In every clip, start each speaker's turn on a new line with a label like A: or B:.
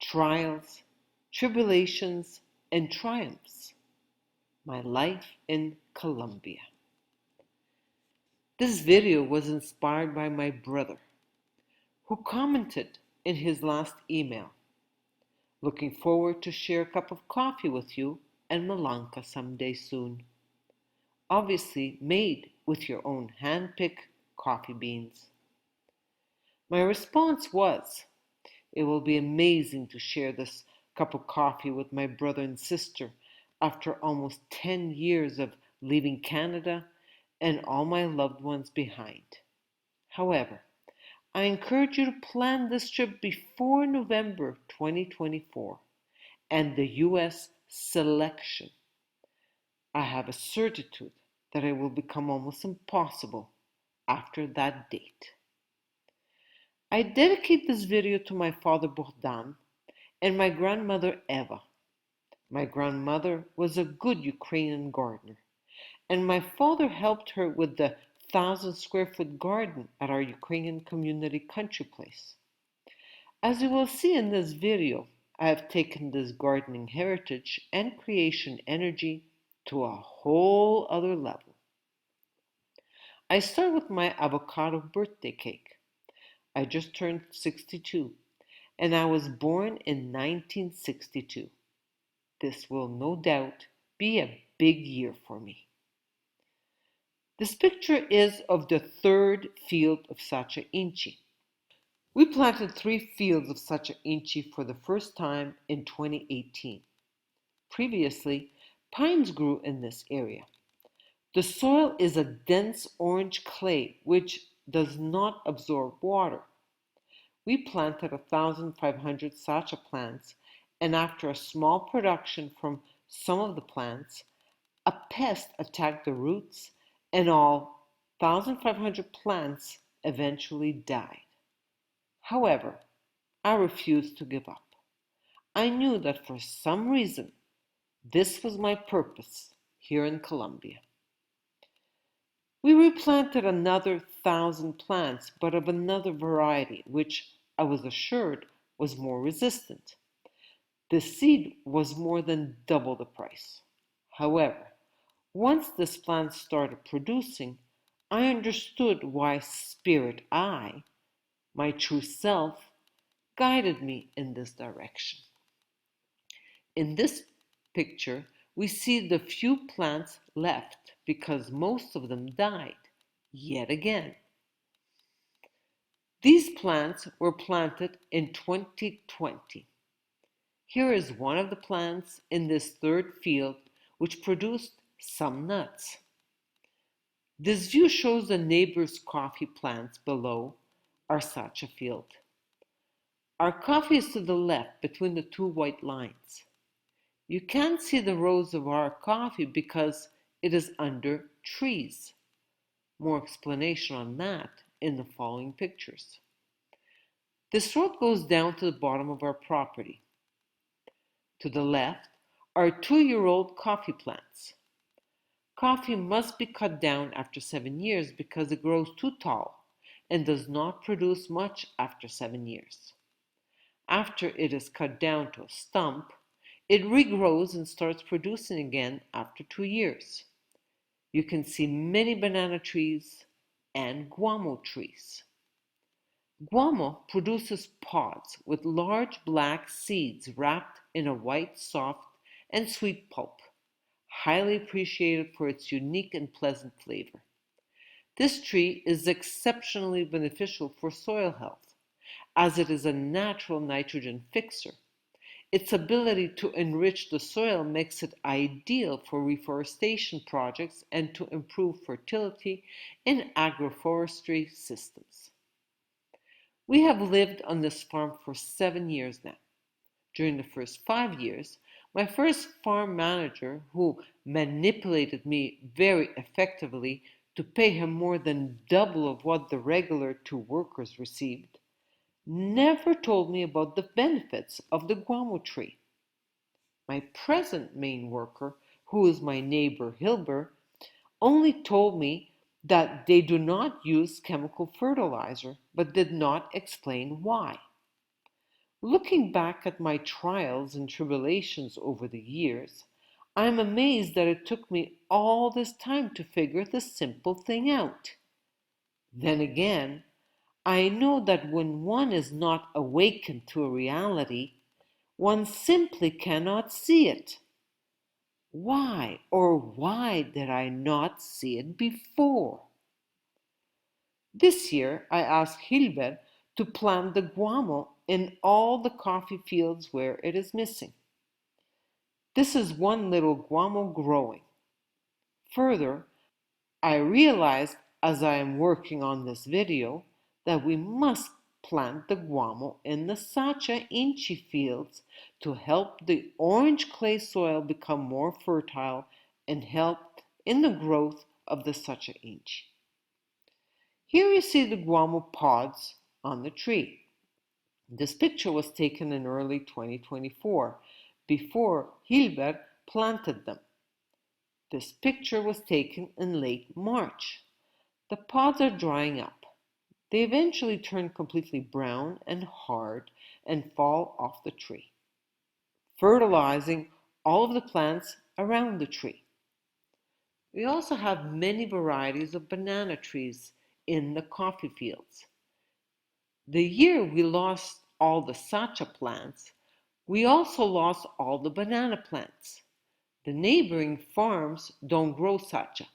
A: trials, tribulations, and triumphs. My life in Colombia. This video was inspired by my brother, who commented in his last email. Looking forward to share a cup of coffee with you and Malanka someday soon. Obviously made with your own hand-picked coffee beans. My response was, it will be amazing to share this cup of coffee with my brother and sister after almost 10 years of leaving Canada and all my loved ones behind. However, I encourage you to plan this trip before November 2024 and the US selection. I have a certitude that it will become almost impossible after that date. I dedicate this video to my father Bohdan and my grandmother Eva. My grandmother was a good Ukrainian gardener, and my father helped her with the 1,000 square foot garden at our Ukrainian community country place. As you will see in this video, I have taken this gardening heritage and creation energy to a whole other level. I start with my avocado birthday cake. I just turned 62, and I was born in 1962. This will no doubt be a big year for me. This picture is of the third field of Sacha Inchi. We planted 3 fields of Sacha Inchi for the first time in 2018. Previously, pines grew in this area. The soil is a dense orange clay which does not absorb water. We planted 1,500 Sacha plants, and after a small production from some of the plants, a pest attacked the roots and all 1,500 plants eventually died. However, I refused to give up. I knew that for some reason, this was my purpose here in Colombia. We replanted another 1,000 plants, but of another variety, which I was assured was more resistant. The seed was more than double the price. However, once this plant started producing, I understood why Spirit I, my true self, guided me in this direction. In this picture, we see the few plants left because most of them died, yet again. These plants were planted in 2020. Here is one of the plants in this third field which produced some nuts. This view shows the neighbor's coffee plants below our Sacha field. Our coffee is to the left between the 2 white lines. You can't see the rows of our coffee because it is under trees. More explanation on that in the following pictures. This road goes down to the bottom of our property. To the left are 2-year-old coffee plants. Coffee must be cut down after 7 years because it grows too tall and does not produce much after 7 years. After it is cut down to a stump, it regrows and starts producing again after 2 years. You can see many banana trees and guamo trees. Guamo produces pods with large black seeds wrapped in a white, soft, and sweet pulp, highly appreciated for its unique and pleasant flavor. This tree is exceptionally beneficial for soil health, as it is a natural nitrogen fixer. Its ability to enrich the soil makes it ideal for reforestation projects and to improve fertility in agroforestry systems. We have lived on this farm for 7 years now. During the first 5 years, my first farm manager, who manipulated me very effectively to pay him more than double of what the regular 2 workers received, never told me about the benefits of the guamo tree. My present main worker, who is my neighbor Hilber, only told me that they do not use chemical fertilizer, but did not explain why. Looking back at my trials and tribulations over the years, I am amazed that it took me all this time to figure this simple thing out. Then again, I know that when one is not awakened to a reality, one simply cannot see it. Why did I not see it before? This year, I asked Hilbert to plant the guamo in all the coffee fields where it is missing. This is one little guamo growing. Further, I realized as I am working on this video that we must plant the guamo in the Sacha Inchi fields to help the orange clay soil become more fertile and help in the growth of the Sacha Inchi. Here you see the guamo pods on the tree. This picture was taken in early 2024, before Hilbert planted them. This picture was taken in late March. The pods are drying up. They eventually turn completely brown and hard and fall off the tree, fertilizing all of the plants around the tree. We also have many varieties of banana trees in the coffee fields. The year we lost all the sacha plants, we also lost all the banana plants. The neighboring farms don't grow sacha,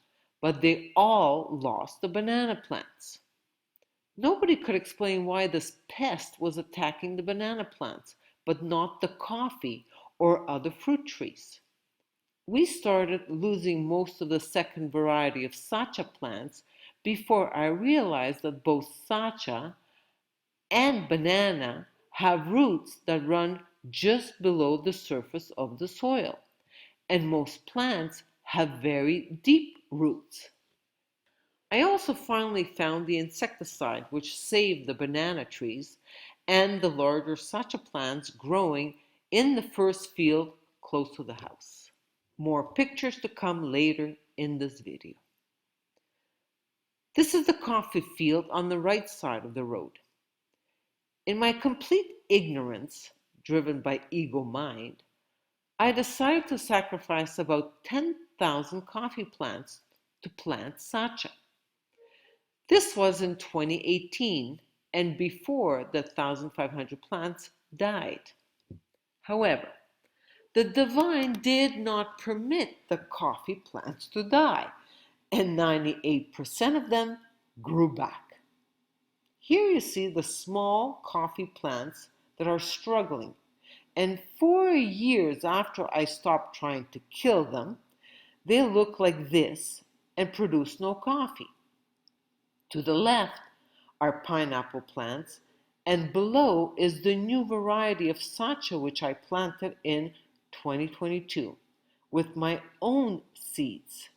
A: but they all lost the banana plants. Nobody could explain why this pest was attacking the banana plants, but not the coffee or other fruit trees. We started losing most of the second variety of sacha plants before I realized that both sacha and banana have roots that run just below the surface of the soil, and most plants have very deep roots. I also finally found the insecticide which saved the banana trees and the larger sacha plants growing in the first field close to the house. More pictures to come later in this video. This is the coffee field on the right side of the road. In my complete ignorance, driven by ego mind, I decided to sacrifice about 10,000 coffee plants to plant sacha. This was in 2018 and before the 1,500 plants died. However, the divine did not permit the coffee plants to die, and 98% of them grew back. Here you see the small coffee plants that are struggling, and 4 years after I stopped trying to kill them, they look like this and produce no coffee. To the left are pineapple plants, and below is the new variety of sacha which I planted in 2022 with my own seeds,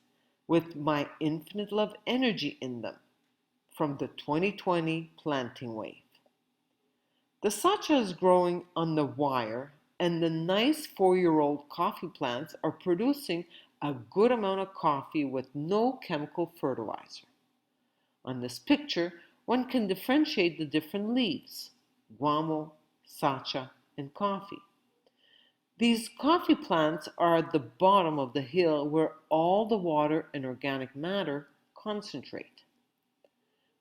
A: with my infinite love energy in them from the 2020 planting wave. The sacha is growing on the wire, and the nice 4-year-old coffee plants are producing a good amount of coffee with no chemical fertilizer. On this picture, one can differentiate the different leaves: guamo, sacha, and coffee. These coffee plants are at the bottom of the hill where all the water and organic matter concentrate.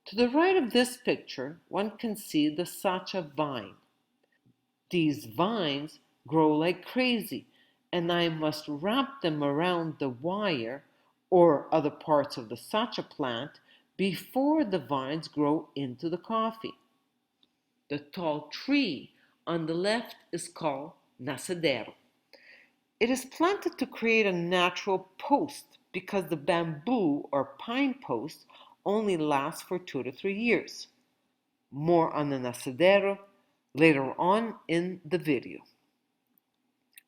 A: To the right of this picture, one can see the sacha vine. These vines grow like crazy, and I must wrap them around the wire or other parts of the sacha plant before the vines grow into the coffee. The tall tree on the left is called nacedero. It is planted to create a natural post because the bamboo or pine post only lasts for 2 to 3 years. More on the nacedero later on in the video.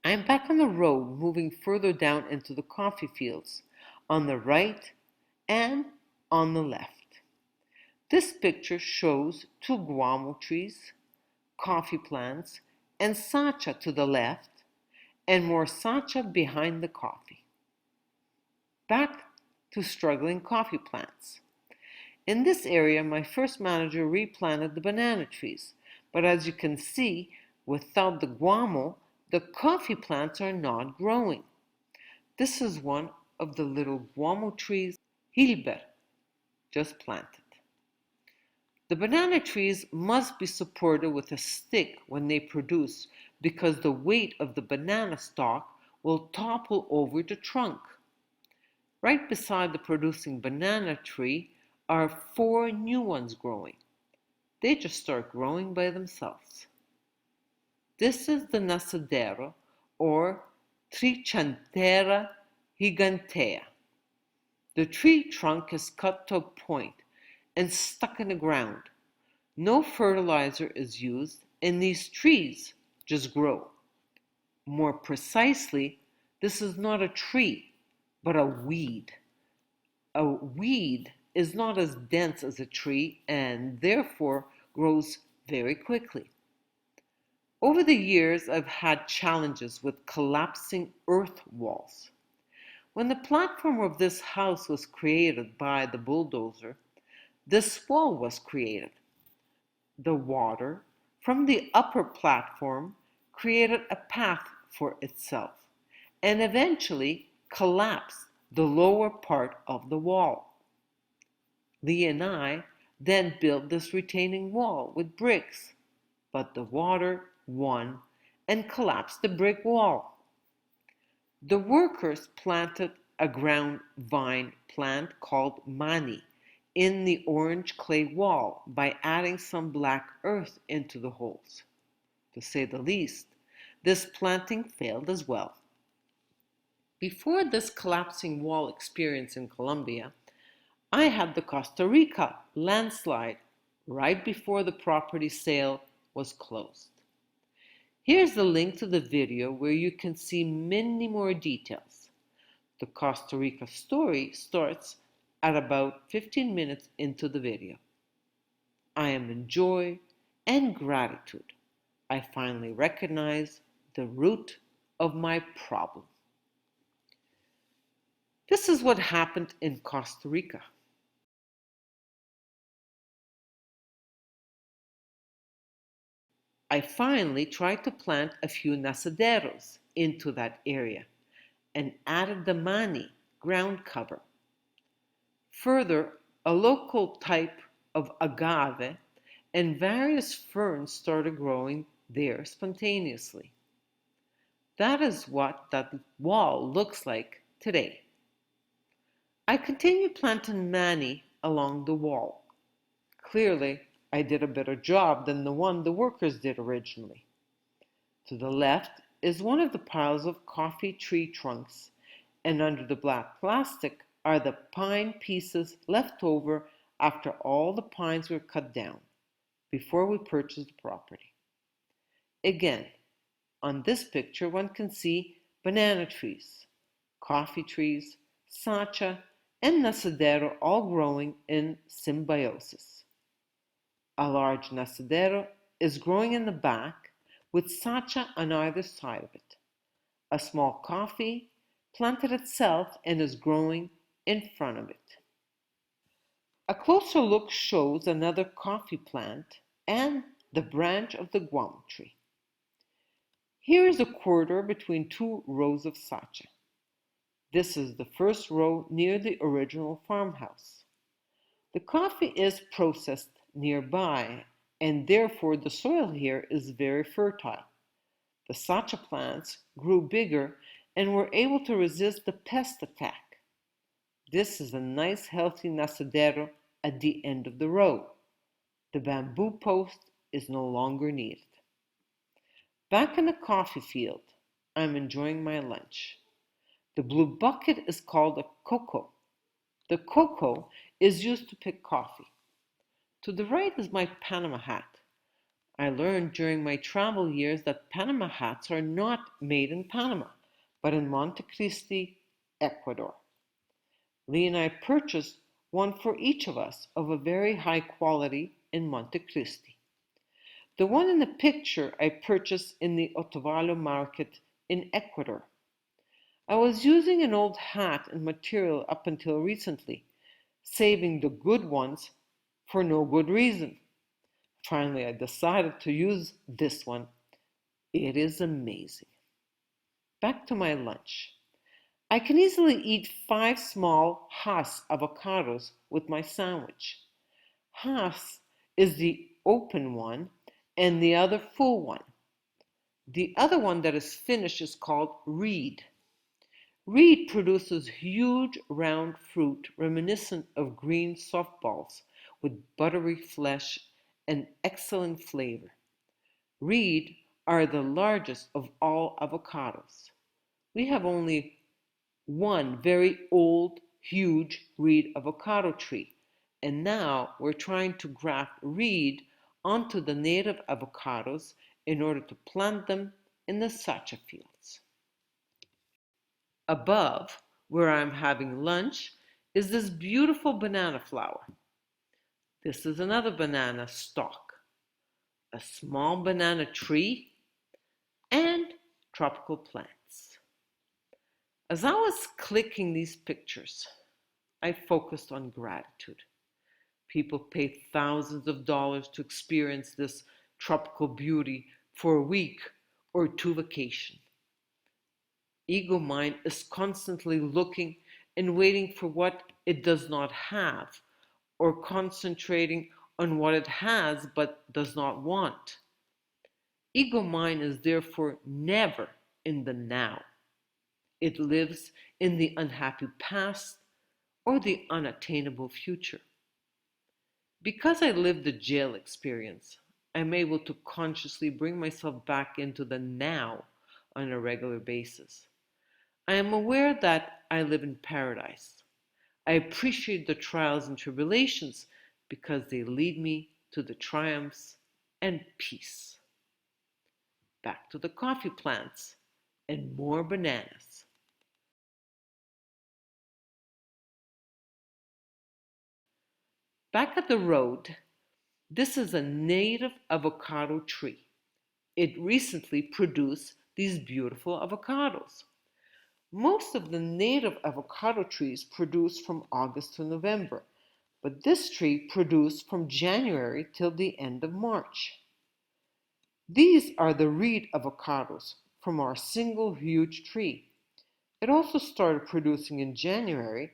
A: I am back on the road moving further down into the coffee fields, on the right and on the left. This picture shows 2 guamo trees, coffee plants, and sacha to the left, and more sacha behind the coffee. Back to struggling coffee plants. In this area, my first manager replanted the banana trees, but as you can see, Without the guamo, the coffee plants are not growing. This is one of the little guamo trees Hilbert just planted. The banana trees must be supported with a stick when they produce because the weight of the banana stalk will topple over the trunk. Right beside the producing banana tree are 4 new ones growing. They just start growing by themselves. This is the Nasadero or Trichantera gigantea. The tree trunk is cut to a point and stuck in the ground. No fertilizer is used, and these trees just grow. More precisely, this is not a tree, but a weed. A weed is not as dense as a tree and therefore grows very quickly. Over the years, I've had challenges with collapsing earth walls. When the platform of this house was created by the bulldozer, this wall was created. The water from the upper platform created a path for itself and eventually collapsed the lower part of the wall. Lee and I then built this retaining wall with bricks, but the water won and collapsed the brick wall. The workers planted a ground vine plant called mani in the orange clay wall by adding some black earth into the holes. To say the least, this planting failed as well. Before this collapsing wall experience in Colombia, I had the Costa Rica landslide right before the property sale was closed. Here's the link to the video where you can see many more details. The Costa Rica story starts at about 15 minutes into the video. I am in joy and gratitude. I finally recognize the root of my problem. This is what happened in Costa Rica. I finally tried to plant a few nasaderos into that area and added the mani ground cover. Further, a local type of agave and various ferns started growing there spontaneously. That is what that wall looks like today. I continued planting mani along the wall. Clearly, I did a better job than the one the workers did originally. To the left is one of the piles of coffee tree trunks, and under the black plastic are the pine pieces left over after all the pines were cut down before we purchased the property. Again, on this picture one can see banana trees, coffee trees, sacha, and nasadero all growing in symbiosis. A large nasadero is growing in the back with sacha on either side of it. A small coffee planted itself and is growing in front of it. A closer look shows another coffee plant and the branch of the guamo tree. Here is a corridor between 2 rows of sacha. This is the first row near the original farmhouse. The coffee is processed nearby, and therefore the soil here is very fertile. The sacha plants grew bigger and were able to resist the pest attack. This is a nice healthy nasadero at the end of the row. The bamboo post is no longer needed. Back in the coffee field, I'm enjoying my lunch. The blue bucket is called a cocoa. The cocoa is used to pick coffee. To the right is my Panama hat. I learned during my travel years that Panama hats are not made in Panama, but in Monte Cristi, Ecuador. Lee and I purchased one for each of us of a very high quality in Monte Cristi. The one in the picture I purchased in the Otavalo market in Ecuador. I was using an old hat and material up until recently, saving the good ones for no good reason. Finally, I decided to use this one, It is amazing. Back to my lunch. I can easily eat 5 small Hass avocados with my sandwich. Hass is the open one and the other full one. The other one that is finished is called reed. Reed produces huge round fruit reminiscent of green softballs with buttery flesh and excellent flavor. Reed are the largest of all avocados. We have only one very old, huge reed avocado tree, and now we're trying to graft reed onto the native avocados in order to plant them in the sacha fields. Above, where I'm having lunch, is this beautiful banana flower. This is another banana stalk, a small banana tree, and tropical plants. As I was clicking these pictures, I focused on gratitude. People pay thousands of dollars to experience this tropical beauty for a week or two vacation. Ego mind is constantly looking and waiting for what it does not have, or concentrating on what it has but does not want. Ego mind is therefore never in the now. It lives in the unhappy past or the unattainable future. Because I lived the jail experience, I'm able to consciously bring myself back into the now on a regular basis. I am aware that I live in paradise. I appreciate the trials and tribulations because they lead me to the triumphs and peace. Back to the coffee plants and more bananas. Back at the road, this is a native avocado tree. It recently produced these beautiful avocados. Most of the native avocado trees produce from August to November, but this tree produced from January till the end of March. These are the reed avocados from our single huge tree. It also started producing in January,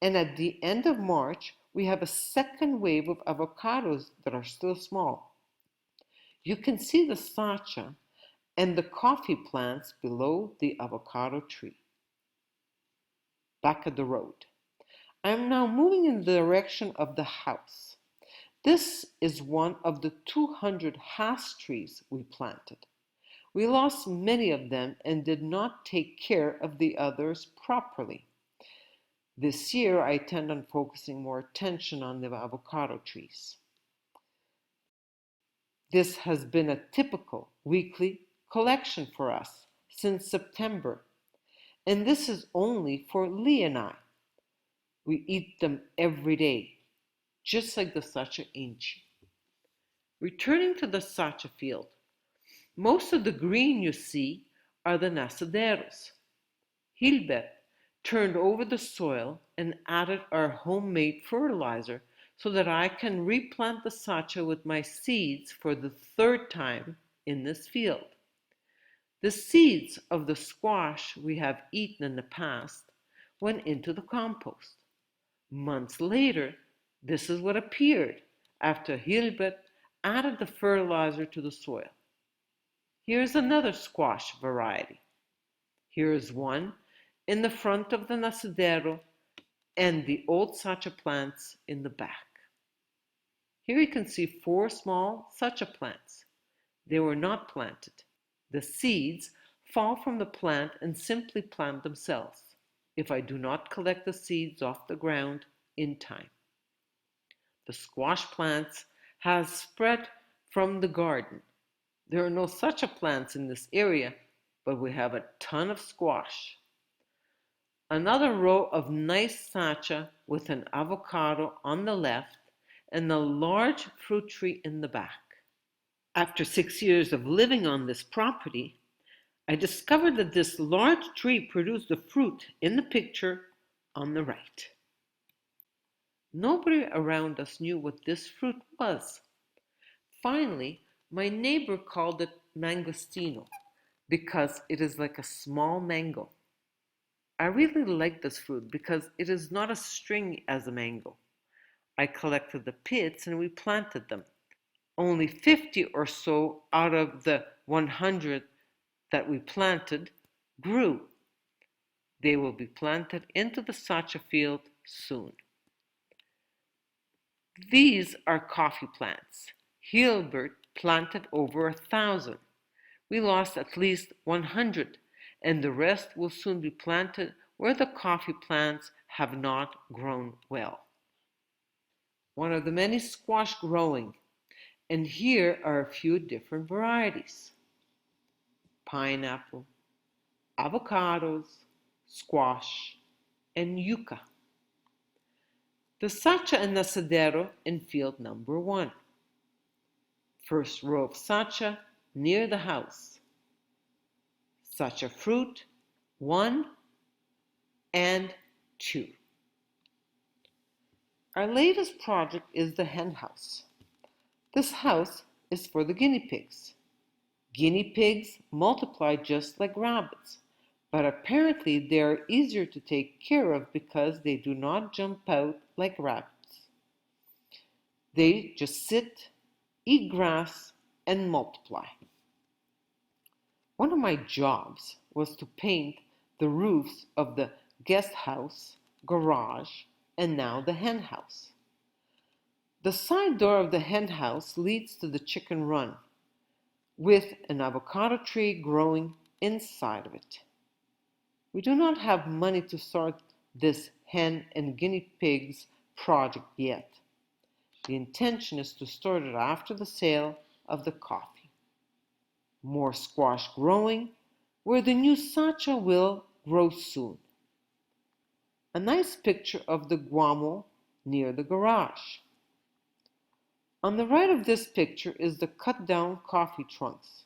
A: and at the end of March, we have a second wave of avocados that are still small. You can see the sacha and the coffee plants below the avocado tree. Back at the road. I am now moving in the direction of the house. This is one of the 200 Hass trees we planted. We lost many of them and did not take care of the others properly. This year, I intend on focusing more attention on the avocado trees. This has been a typical weekly collection for us since September, and this is only for Lee and I. We eat them every day, just like the sacha inchi. Returning to the sacha field, most of the green you see are the nasaderos. Hilbert turned over the soil and added our homemade fertilizer so that I can replant the sacha with my seeds for the third time in this field. The seeds of the squash we have eaten in the past went into the compost. Months later, this is what appeared after Hilbert added the fertilizer to the soil. Here is another squash variety. Here is one in the front of the nasadero and the old sacha plants in the back. Here you can see 4 small sacha plants. They were not planted. The seeds fall from the plant and simply plant themselves if I do not collect the seeds off the ground in time. The squash plants have spread from the garden. There are no sacha plants in this area, but we have a ton of squash. Another row of nice sacha with an avocado on the left and a large fruit tree in the back. After 6 years of living on this property, I discovered that this large tree produced the fruit in the picture on the right. Nobody around us knew what this fruit was. Finally, my neighbor called it mangostino because it is like a small mango. I really like this fruit because it is not as stringy as a mango. I collected the pits and we planted them. Only 50 or so out of the 100 that we planted grew. They will be planted into the sacha field soon. These are coffee plants. Hilbert planted over 1,000. We lost at least 100, and the rest will soon be planted where the coffee plants have not grown well. One of the many squash growing, and here are a few different varieties: pineapple, avocados, squash, and yucca. The sacha and nasadero in field number 1. First row of sacha near the house. Sacha fruit 1 and 2. Our latest project is the hen house. This house is for the guinea pigs. Guinea pigs multiply just like rabbits, but apparently they are easier to take care of because they do not jump out like rabbits. They just sit, eat grass, and multiply. One of my jobs was to paint the roofs of the guest house, garage, and now the hen house. The side door of the hen house leads to the chicken run, with an avocado tree growing inside of it. We do not have money to start this hen and guinea pigs project yet. The intention is to start it after the sale of the coffee. More squash growing, where the new sacha will grow soon. A nice picture of the guamo near the garage. On the right of this picture is the cut down coffee trunks,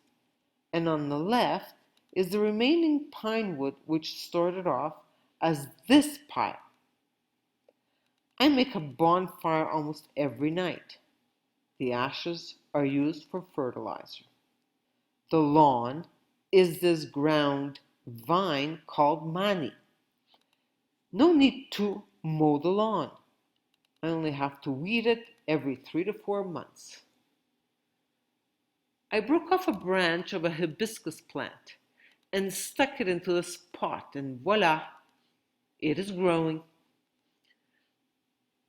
A: and on the left is the remaining pine wood which started off as this pile. I make a bonfire almost every night. The ashes are used for fertilizer. The lawn is this ground vine called mani. No need to mow the lawn. I only have to weed it every 3 to 4 months. I broke off a branch of a hibiscus plant and stuck it into this pot, and voila, it is growing.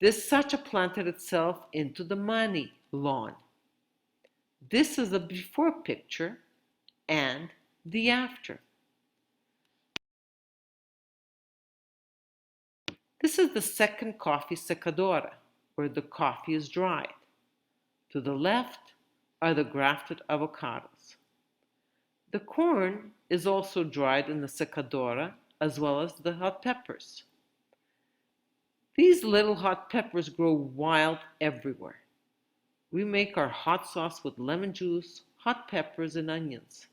A: This sacha planted itself into the mani lawn. This is the before picture and the after. This is the second coffee secadora, where the coffee is dried. To the left are the grafted avocados. The corn is also dried in the secadora, as well as the hot peppers. These little hot peppers grow wild everywhere. We make our hot sauce with lemon juice, hot peppers, and onions.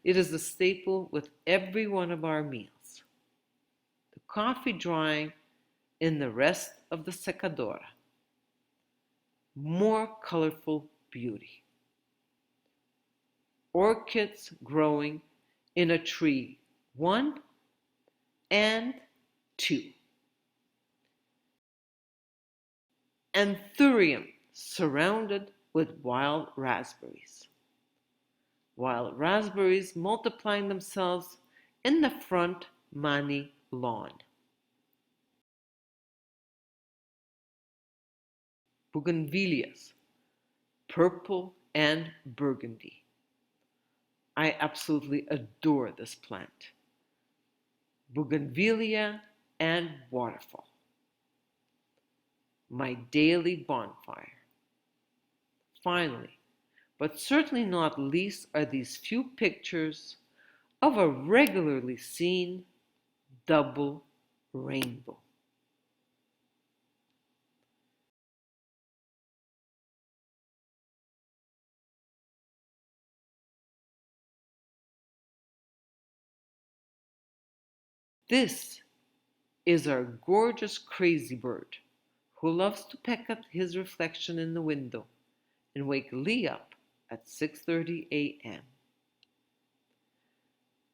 A: It is a staple with every one of our meals. The coffee drying in the rest of the secadora. More colorful beauty. Orchids growing in a tree 1 and 2. Anthurium surrounded with wild raspberries. Wild raspberries multiplying themselves in the front mani lawn. Bougainvilleas, purple and burgundy. I absolutely adore this plant. Bougainvillea and waterfall. My daily bonfire. Finally, but certainly not least, are these few pictures of a regularly seen double rainbow. This is our gorgeous crazy bird who loves to peck at his reflection in the window and wake Lee up at 6:30 a.m.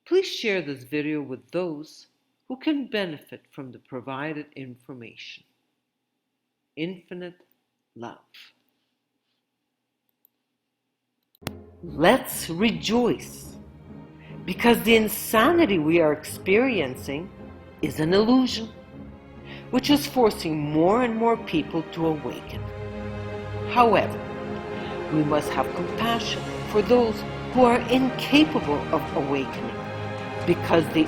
A: Please share this video with those who can benefit from the provided information. Infinite love. Let's rejoice, because the insanity we are experiencing is an illusion, which is forcing more and more people to awaken. However, we must have compassion for those who are incapable of awakening, because the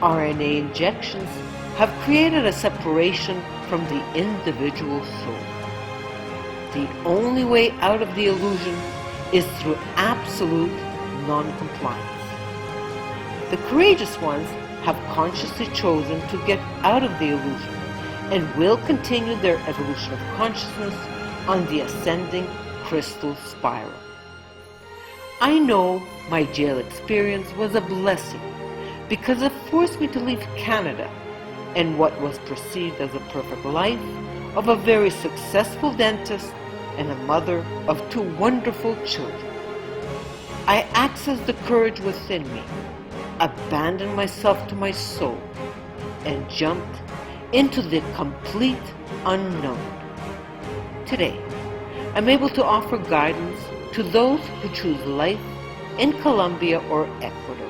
A: mRNA injections have created a separation from the individual soul. The only way out of the illusion is through absolute non-compliance. The courageous ones have consciously chosen to get out of the illusion and will continue their evolution of consciousness on the ascending crystal spiral. I know my jail experience was a blessing because it forced me to leave Canada and what was perceived as a perfect life of a very successful dentist and a mother of 2 wonderful children. I accessed the courage within me, abandoned myself to my soul, and jumped into the complete unknown. Today, I'm able to offer guidance to those who choose life in Colombia or Ecuador.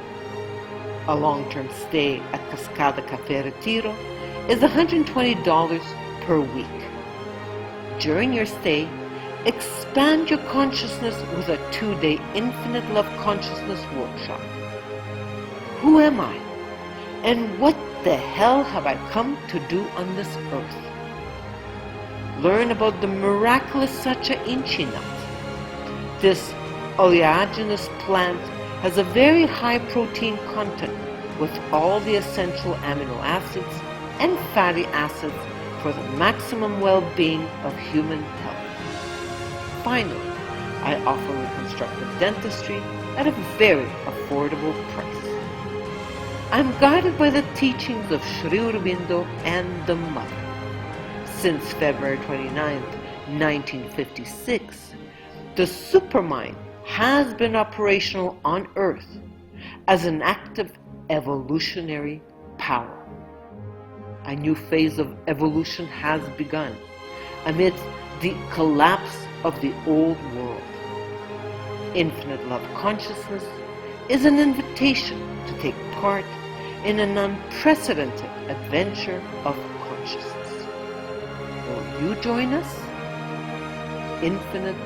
A: A long-term stay at Cascada Café Retiro is $120 per week. During your stay, expand your consciousness with a 2-day Infinite Love Consciousness workshop. Who am I? And what the hell have I come to do on this earth? Learn about the miraculous Sacha Inchi nut. This oleaginous plant has a very high protein content with all the essential amino acids and fatty acids for the maximum well-being of human health. Finally, I offer reconstructive dentistry at a very affordable price. I'm guided by the teachings of Sri Aurobindo and the Mother. Since February 29, 1956, the supermind has been operational on Earth as an active evolutionary power. A new phase of evolution has begun amidst the collapse of the old world. Infinite Love Consciousness is an invitation to take part in an unprecedented adventure of consciousness. Will you join us? Infinite